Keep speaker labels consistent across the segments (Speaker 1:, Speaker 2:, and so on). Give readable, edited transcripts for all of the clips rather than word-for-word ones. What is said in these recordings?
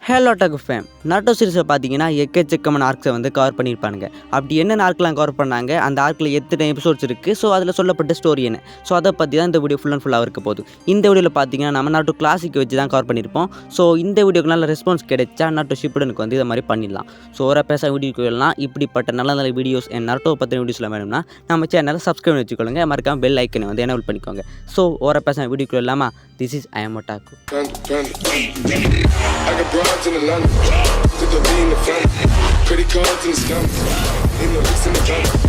Speaker 1: Hello டக் fame NATO சீரிஸை பார்த்தீங்கன்னா எக்கச்சக்கமான ஆர்க்ஸை வந்து கவர் பண்ணியிருப்பானுங்க. அப்படி என்ன ஆர்க்லாம் கவர் பண்ணாங்க, அந்த ஆர்க்கில் எத்தனை எபிசோட்ஸ் இருக்குது, ஸோ அதில் சொல்லப்பட்ட ஸ்டோரி என்ன, ஸோ அதை பற்றி தான் இந்த வீடியோ ஃபுல் அண்ட் ஃபுல்லாக இருக்க போகுது. இந்த வீடியோவில் பார்த்தீங்கன்னா நம்ம நாட்டோ கிளாசிக் வச்சு தான் கவர் பண்ணியிருப்போம். ஸோ இந்த வீடியோக்கு நல்ல ரெஸ்பான்ஸ் கிடைச்சா நாட்டோ ஷிப்புடனுக்கு வந்து இதை மாதிரி பண்ணிடலாம். ஸோ ஒரு பேச வீடியோக்கு எல்லாம் இப்படிப்பட்ட நல்ல நல்ல வீடியோஸ் நாட்டோ பற்றின வீடியோஸில் வேணும்னா நம்ம சேனலை சப்ஸ்கிரைப் பண்ணி வச்சுக்கொள்ளுங்க. மறக்காம பெல் ஐக்கனை வந்து எனேபிள் பண்ணிக்கோங்க. ஸோ ஒரு பேச வீடியோக்கு இல்லாமல் this is I am ஒட்டாக்கு.
Speaker 2: I got broads in Atlanta, took the lean in the family, credit cards in the scams, ain't no licks in the family.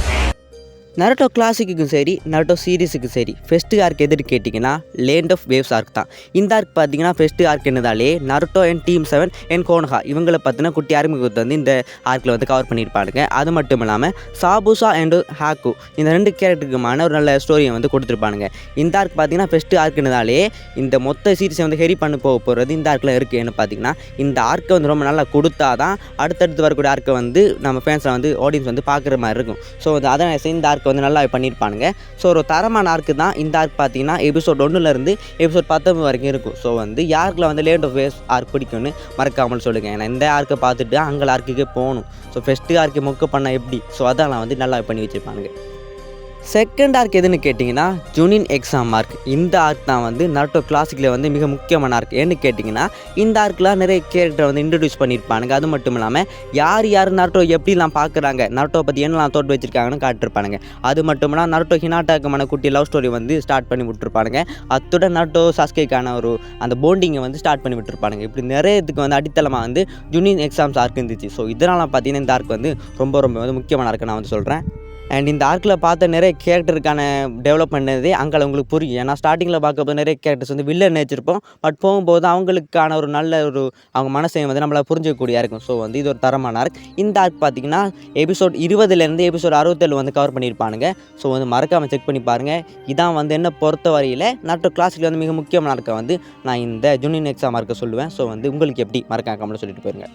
Speaker 1: Naruto கிளாசிக்குக்கும் சரி நருட்டோ சீரீஸுக்கும் சரி ஃபெஸ்ட்டு ஆர்க் எதுன்னு கேட்டிங்கன்னா land of waves arc தான். இந்த arc பார்த்தீங்கன்னா first arc என்னதாலே Naruto and team 7 and Konoha இவங்களை பார்த்தினா குட்டி அறிமுகத்தை வந்து இந்த ஆர்க்கில் வந்து கவர் பண்ணியிருப்பாங்க. அது மட்டும் இல்லாமல் சாபுசா அண்டு ஹாக்கு இந்த ரெண்டு கேரக்டருக்குமான ஒரு நல்ல ஸ்டோரியை வந்து கொடுத்துருப்பானுங்க. இந்த ஆர்க் பார்த்தீங்கன்னா ஃபெஸ்ட்டு ஆர்க் என்னதாலே இந்த மொத்த சீரீஸை வந்து ஹெரி பண்ண போகிறது இந்த ஆர்க்கில் இருக்குன்னு பார்த்தீங்கன்னா இந்த ஆர்க்கை வந்து ரொம்ப நல்லா கொடுத்தா தான் அடுத்தடுத்து வரக்கூடிய ஆர்க்கை வந்து நம்ம ஃபேன்ஸை வந்து ஆடியன்ஸ் வந்து பார்க்குற மாதிரி இருக்கும். ஸோ அதை இந்த ஆர்க் வந்து நல்லா பண்ணியிருப்பானுங்க. ஸோ ஒரு தரமான ஆர்க்கு தான் இந்த ஆர்க் பார்த்தீங்கன்னா எபிசோட் 1லேருந்து எபிசோட் 19 வரைக்கும் இருக்கும். ஸோ வந்து யாருக்குள்ள வந்து லேண்ட் ஆஃப் வேவ்ஸ் ஆர்க் பிடிக்கும்னு மறக்காமல் சொல்லுங்கள். ஏன்னா இந்த ஆர்க்கை பார்த்துட்டு அங்கே ஆர்க்குக்கே போகணும். ஸோ ஃபஸ்ட்டு ஆர்க்கு மொக்க பண்ண எப்படி, ஸோ அதெல்லாம் வந்து நல்லா பண்ணி வச்சுருப்பானுங்க. செகண்ட் ஆர்க் எதுன்னு கேட்டிங்கன்னா ஜுனின் எக்ஸாம் ஆர்க். இந்த ஆர்க் தான் வந்து நருட்டோ கிளாசிக்கில் வந்து மிக முக்கியமான ஆர்க். ஏன்னு கேட்டிங்கன்னா இந்த ஆர்க்கில் நிறைய கேரக்டரை வந்து இன்ட்ரடியூஸ் பண்ணியிருப்பானுங்க. அது மட்டும் இல்லாமல் யார் நருட்டோ எப்படிலாம் பார்க்குறாங்க, நருட்டோ பற்றி என்னெல்லாம் தோட்டு வச்சுருக்காங்கன்னு காட்டிருப்பானுங்க. அது மட்டும் இல்லாமல் நருட்டோ ஹினாட்டாக்குமான குட்டி லவ் ஸ்டோரி வந்து ஸ்டார்ட் பண்ணி விட்டுருப்பானுங்க. அத்துடன் நருட்டோ சாஸ்கேக்கான ஒரு அந்த போண்டிங்கை வந்து ஸ்டார்ட் பண்ணி விட்டுருப்பானுங்க. இப்படி நிறைய இதுக்கு வந்து அடித்தளமாக வந்து ஜுனின் எக்ஸாம்ஸ் ஆர்க் இருந்துச்சு. ஸோ இதனால் பார்த்தீங்கன்னா இந்த ஆர்க் வந்து ரொம்ப வந்து முக்கியமான ஆர்க்கு நான் வந்து சொல்கிறேன். அண்ட் இந்த ஆர்க்கில் பார்த்த நிறைய கேரக்டருக்கான டெவலப்மெண்ட்னதே அங்கே உங்களுக்கு புரியும். ஏன்னா ஸ்டார்டிங்கில் பார்க்கும்போது நிறைய கேரக்டர்ஸ் வந்து வில்லன் வச்சிருப்போம். பட் போகும்போது அவங்களுக்கான ஒரு நல்ல ஒரு அவங்க மனசையும் வந்து நம்மளால் புரிஞ்சக்கூடியா இருக்கும். ஸோ வந்து இது ஒரு தரமான ஆர்க். இந்த ஆர்க் பார்த்திங்கன்னா எபிசோட் 20லேருந்து எபிசோட் 67 வந்து கவர் பண்ணியிருப்பானுங்க. ஸோ வந்து மறக்காமல் செக் பண்ணி பாருங்கள். இதான் வந்து என்ன பொறுத்த வரையில் நாட்டோ கிளாசிக்கில் வந்து மிக முக்கியமான ஆர்க்கை வந்து நான் இந்த ஜுனின் எக்ஸாம் ஆர்க்கை சொல்லுவேன். ஸோ வந்து உங்களுக்கு எப்படி மறக்காமல் சொல்லிட்டு போயிருங்க.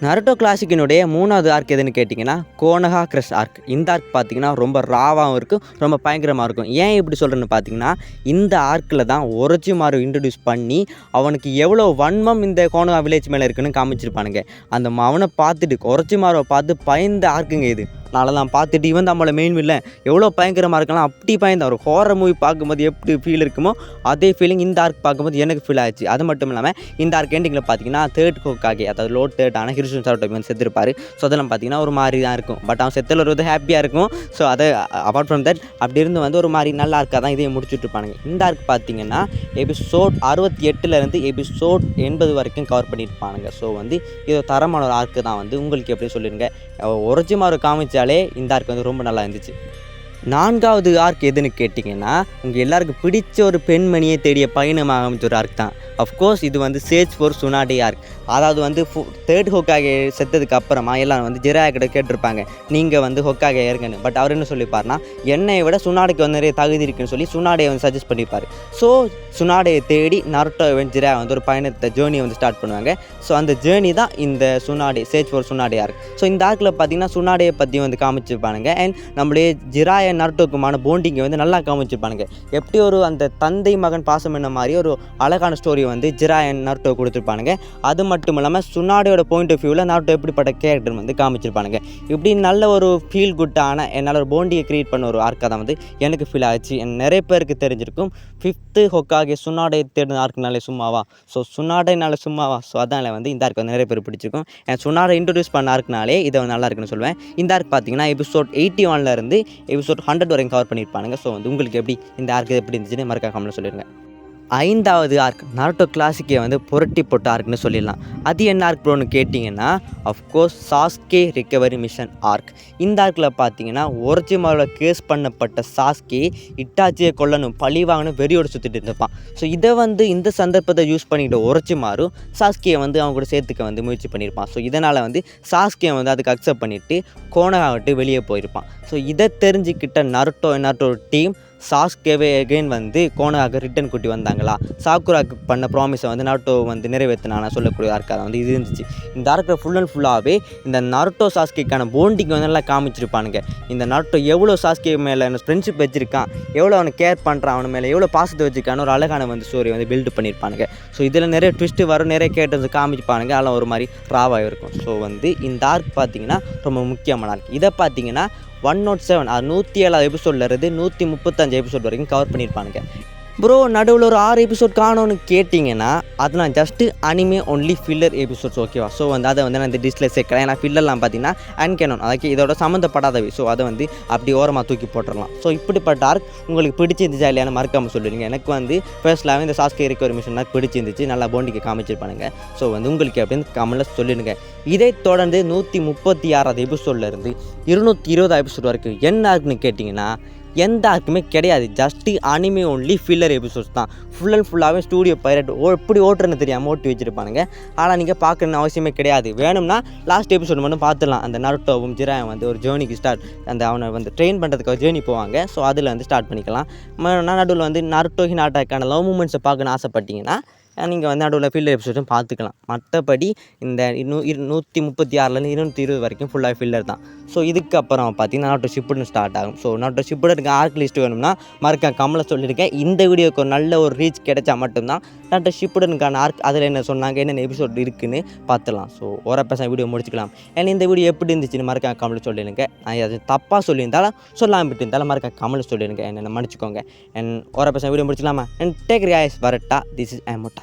Speaker 1: நருட்டோ கிளாசிக்கினுடைய 3வது ஆர்க் எதுன்னு கேட்டிங்கன்னா கோனஹா கிரஷ் ஆர்க். இந்த ஆர்க் பார்த்திங்கன்னா ரொம்ப ராவாகவும் இருக்கும், ரொம்ப பயங்கரமாக இருக்கும். ஏன் இப்படி சொல்கிறேன்னு பார்த்தீங்கன்னா இந்த ஆர்க்கில் தான் ஒரோச்சிமாரு இன்ட்ரடியூஸ் பண்ணி அவனுக்கு எவ்வளோ வன்மம் இந்த கோனஹா வில்லேஜ் மேலே இருக்குன்னு காமிச்சிருப்பானுங்க. அந்த அவனை பார்த்துட்டு ஒரோச்சிமாரை பார்த்து பயந்த ஆர்க்குங்க இது. நாளெல்லாம் பார்த்துட்டு இவன் நம்மளோட மெயின் வில்லை எவ்வளோ பயங்கரமாக இருக்கலாம் அப்படி பயந்த ஒரு ஹாரர் மூவி பார்க்கும்போது எப்படி ஃபீல் இருக்குமோ அதே ஃபீலிங் இந்த ஆர்க் பார்க்கும்போது எனக்கு ஃபீல் ஆச்சு. அது மட்டும் இல்லாமல் இந்த ஆர்க் எண்டிங்கில் பார்த்தீங்கன்னா தேர்ட் ஹோக்காகே அதாவது லோ தேர்ட்டான ஹிருஷன் சாரோட்டோ வந்து செத்துருப்பார். ஸோ அதெல்லாம் பார்த்தீங்கன்னா ஒரு மாதிரி தான் இருக்கும். பட் அவன் செத்தில் ஒரு ஹாப்பியாக இருக்கும். ஸோ அதை அப்பார்ட் ஃப்ரம் தட் அப்படி இருந்து வந்து ஒரு மாதிரி நல்ல ஆர்க்காக தான் இதையும் முடிச்சுட்டு இருப்பானுங்க. இந்த ஆர்க் பார்த்தீங்கன்னா எபிசோட் 68லேருந்து எபிசோட் 80 வரைக்கும் கவர் பண்ணியிருப்பானுங்க. ஸோ வந்து இது தரமான ஒரு ஆர்க்கு தான். வந்து உங்களுக்கு எப்படி சொல்லிடுங்க, ஒரிஜினல் காமிச்சாலே இந்த ஆர்க் வந்து ரொம்ப நல்லா இருந்துச்சு. 4வது ஆர்க் எதுன்னு கேட்டிங்கன்னா உங்கள் எல்லாருக்கும் பிடிச்ச ஒரு பெண்மணியை தேடிய பயணமாக அமைச்ச ஒரு ஆர்க் தான். அஃப்கோர்ஸ் இது வந்து சேஜ் ஃபார் சுனாடே ஆர்க். அதாவது வந்து தேர்ட் ஹோக்காகே செத்ததுக்கு அப்புறமா எல்லாம் வந்து ஜிராயா கிட்ட கேட்டிருப்பாங்க நீங்கள் வந்து ஹோக்காகே இறங்கன்னு. பட் அவர் என்ன சொல்லிப்பார்னா என்னை விட சுனாடைக்கு வந்து நிறைய தகுதி இருக்குன்னு சொல்லி சுனாடையை வந்து சஜஸ்ட் பண்ணிப்பார். ஸோ சுனாடையை தேடி நருட்டோ ஜிராயா வந்து ஒரு பயணத்தை ஜேர்னியை வந்து ஸ்டார்ட் பண்ணுவாங்க. ஸோ அந்த ஜேர்னி தான் இந்த சுனாடே சேஜ் ஃபார் சுனாடே ஆர்க். ஸோ இந்த ஆர்க்கில் பார்த்தீங்கன்னா சுனாடையை பற்றி வந்து காமிச்சிருப்பானுங்க. அண்ட் நம்மளே ஜிராயா நருட்டோக்குமான போண்டிங்கை வந்து நல்லா காமிச்சிருப்பானுங்க. எப்படி ஒரு அந்த தந்தை மகன் பாசம் என்ன மாதிரி ஒரு அழகான ஸ்டோரி வந்து ஜிராயா நருட்டோ கொடுத்துருப்பானுங்க. அது மட்டும் இல்லாமல் சுனாடையோட பாயிண்ட் ஆஃப் வியூவில் நருட்டோ எப்படிப்பட்ட கேரக்டர் வந்து காமிச்சிருப்பானுங்க. இப்படி நல்ல ஒரு ஃபீல் குட்டான என்னால் ஒரு போண்டியை க்ரியேட் பண்ண ஒரு ஆர்க்காக தான் வந்து எனக்கு ஃபீல் ஆச்சு. நிறைய பேருக்கு தெரிஞ்சிருக்கும் 5th ஹோக்காகே சுனாடை தேடின ஆர்க்குனாலே சும்மாவா, ஸோ சுனாடைனால சும்மாவா. ஸோ அதனால் வந்து இந்த ஆர்க் வந்து நிறைய பேர் பிடிச்சிருக்கும். சுனாடை இன்ட்ரடியூஸ் பண்ண ஆர்க்குனாலே இதை வந்து நல்லா இருக்குன்னு சொல்லுவேன். இந்த ஆர்க் பார்த்தீங்கன்னா எபிசோட் 81லேருந்து எபிசோட் 100 வரைக்கும் கவர் பண்ணியிருப்பானுங்க. ஸோ வந்து உங்களுக்கு எப்படி இந்த ஆர்க் எப்படி இருந்துச்சுன்னு மறக்காம சொல்லிடுங்க. 5வது ஆர்க் நருட்டோ கிளாசிக்கை வந்து புரட்டி போட்ட ஆர்க்னு சொல்லிடலாம். அது என்ன ஆர்க் ப்ரோன்னு கேட்டிங்கன்னா of course Sasuke recovery mission arc. இந்த ஆர்க்கில் பார்த்தீங்கன்னா ஒரிஜினலோட கேஸ் பண்ணப்பட்ட சாஸ்கே இட்டாச்சியை கொல்லணும் பழி வாங்கணும் வெறியோடு சுற்றிட்டு இருந்திருப்பான். ஸோ இதை வந்து இந்த சந்தர்ப்பத்தை யூஸ் பண்ணிக்கிட்ட ஒரிஜிமாரு சாஸ்கேயை வந்து அவங்க கூட சேர்த்துக்க வந்து முயற்சி பண்ணியிருப்பான். ஸோ இதனால் வந்து சாஸ்கே வந்து அதுக்கு அக்செப்ட் பண்ணிவிட்டு கோனஹா விட்டு வெளியே போயிருப்பான். ஸோ இதை தெரிஞ்சுக்கிட்ட நருட்டோ டீம் சாஸ்கேவே எகைன் வந்து கோனோஹாக்கு ரிட்டன் கூட்டி வந்தாங்களா, சாக்குராக்கு பண்ண ப்ராமிஸை வந்து நருட்டோ வந்து நிறைவேற்றினானா சொல்லக்கூடிய ஆர்க்காக வந்து இது இருந்துச்சு. இந்த ஆர்க்கில் ஃபுல் அண்ட் ஃபுல்லாகவே இந்த நருட்டோ சாஸ்கேக்கான போண்டிங் வந்து நல்லா காமிச்சிருப்பானுங்க. இந்த நருட்டோ எவ்வளோ சாஸ்கே மேலே ஃப்ரெண்ட்ஷிப் வச்சுருக்கான், எவ்வளோ அவனை கேர் பண்ணுறான், அவன் மேலே எவ்வளோ பாசத்தை வச்சுருக்கான்னு ஒரு அழகான வந்து ஸ்டோரி வந்து பில்டு பண்ணியிருப்பானுங்க. ஸோ இதில் நிறைய ட்விஸ்ட்டு வரும், நிறைய கேட்டர்ஸ் காமிப்பானுங்க, அதெல்லாம் ஒரு மாதிரி ராவாக இருக்கும். ஸோ வந்து இந்த ஆர்க் பார்த்திங்கன்னா ரொம்ப முக்கியமான ஆர்க். இதை பார்த்திங்கன்னா 107 அது 107 எபிசோட்லேருந்து 135 எபிசோட் வரைக்கும் கவர் பண்ணியிருப்பானுங்க. ப்ரோ நடுவில் ஒரு 6 எபிசோட் காணோன்னு கேட்டிங்கன்னா அது நான் just anime only filler episodes ஓகேவா. ஸோ வந்து அதை வந்து நான் இந்த டிஸ்ல சேர்க்குறேன். ஏன்னா ஃபில்லர்லாம் பார்த்தீங்கன்னா அன்கேனோன், அதுக்கு இதோட சம்மந்தப்படாதவை. ஸோ அதை வந்து அப்படி ஓரமாக தூக்கி போட்டுடலாம். ஸோ இப்படிப்பட்ட ஆர்க் உங்களுக்கு பிடிச்சிருந்துச்சா இல்லையான்னு மறக்காமல் சொல்லுவீங்க. எனக்கு வந்து ஃபர்ஸ்ட்லாகவே இந்த சாஸ்கே ரிகவரி மிஷன் எனக்கு பிடிச்சிருந்துச்சு, நல்லா போண்டிக்கு காமிச்சிருப்பானுங்க. ஸோ வந்து உங்களுக்கு அப்படின்னு கமெண்ட்ல சொல்லிடுங்க. இதை தொடர்ந்து 136 எபிசோட்லேருந்து 220 எபிசோட் வரைக்கும் என்ன ஆர்க்குன்னு கேட்டிங்கன்னா எந்த ஆர்க்குமே கிடையாது. Just anime only filler episodes தான். ஃபுல் அண்ட் ஃபுல்லாகவே ஸ்டூடியோ பைரட் எப்படி ஓட்டுறன்னு தெரியாமல் ஓட்டி வச்சுருப்பானுங்க. ஆனால் நீங்கள் பார்க்கணுன்னு அவசியமே கிடையாது. வேணும்னா லாஸ்ட் எபிசோட் மட்டும் பார்த்துடலாம். அந்த நருட்டோவும் ஜிராயும் வந்து ஒரு ஜேர்னிக்கு அவனை வந்து ட்ரெயின் பண்ணுறதுக்கு ஜேர்னி போவாங்க. ஸோ அதில் வந்து ஸ்டார்ட் பண்ணிக்கலாம். நடுவில் வந்து நருட்டோ ஹினாட்டாக்கான லவ் மூமெண்ட்ஸை பார்க்கணுன்னு ஆசைப்பட்டீங்கன்னா நீங்கள் வந்து நடுவில் ஃபில்லர் எபிசோடும் பார்த்துக்கலாம். மற்றபடி இந்த 136லேருந்து 220 வரைக்கும் ஃபுல்லாக ஃபில்லர் தான். ஸோ இதுக்கப்புறம் பார்த்தீங்கன்னா நருட்டோ ஷிப்புடன் ஸ்டார்ட் ஆகும். ஸோ நருட்டோ ஷிப்புடனுக்கு ஆர்க் லிஸ்ட் வேணும்னா மறக்காம கமெண்ட்ல சொல்லியிருக்கேன். இந்த வீடியோக்கு ஒரு நல்ல ஒரு ரீச் கிடைச்சா மட்டும்தான் நருட்டோ ஷிப்புடனுக்கான ஆர்க் அதில் என்ன சொன்னாங்க, என்னென்ன எபிசோட் இருக்குன்னு பார்த்துலாம். ஸோ ஒரு பேச வீடியோ முடிச்சுக்கலாம். ஏன்னா இந்த வீடியோ எப்படி இருந்துச்சுன்னு மறக்காம கமெண்ட்ல சொல்லிடுங்க. நான் அது தப்பாக சொல்லியிருந்தாலும் சொல்லாமல் விட்டு இருந்தாலும் மறக்காம கமெண்ட்ல சொல்லிடுங்க. என்னென்ன மன்னிச்சுக்கோங்க. ஒரு பேச வீடியோ முடிச்சுக்கலாமா? அண்ட் டேக் ரியாய்ஸ் வரட்டா. This is ஐமோட்டா.